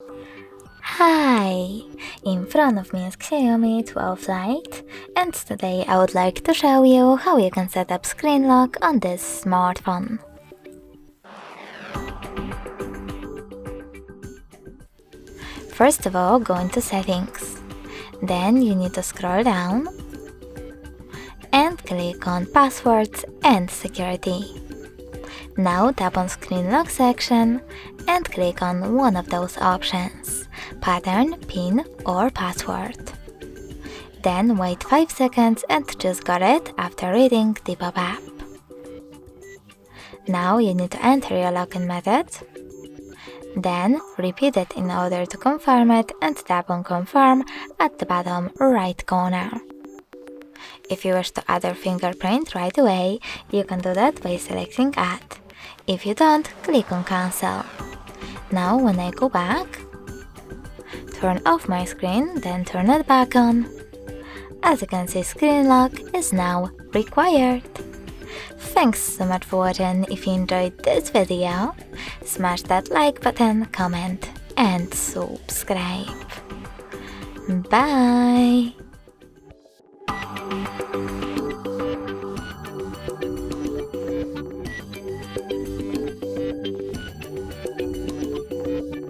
Hi! In front of me is Xiaomi 12 Lite, and today I would like to show you how you can set up screen lock on this smartphone. First of all, go into settings. Then you need to scroll down and click on passwords and security. Now tap on screen lock section and click on one of those options, pattern, pin or password. Then wait 5 seconds and choose got it after reading the pop-up. Now you need to enter your login method. Then repeat it in order to confirm it and tap on confirm at the bottom right corner. If you wish to add your fingerprint right away, you can do that by selecting add. If you don't, click on cancel. Now when I go back, turn off my screen, then turn it back on. As you can see, screen lock is now required. Thanks so much for watching. If you enjoyed this video, smash that like button, comment and subscribe. Bye!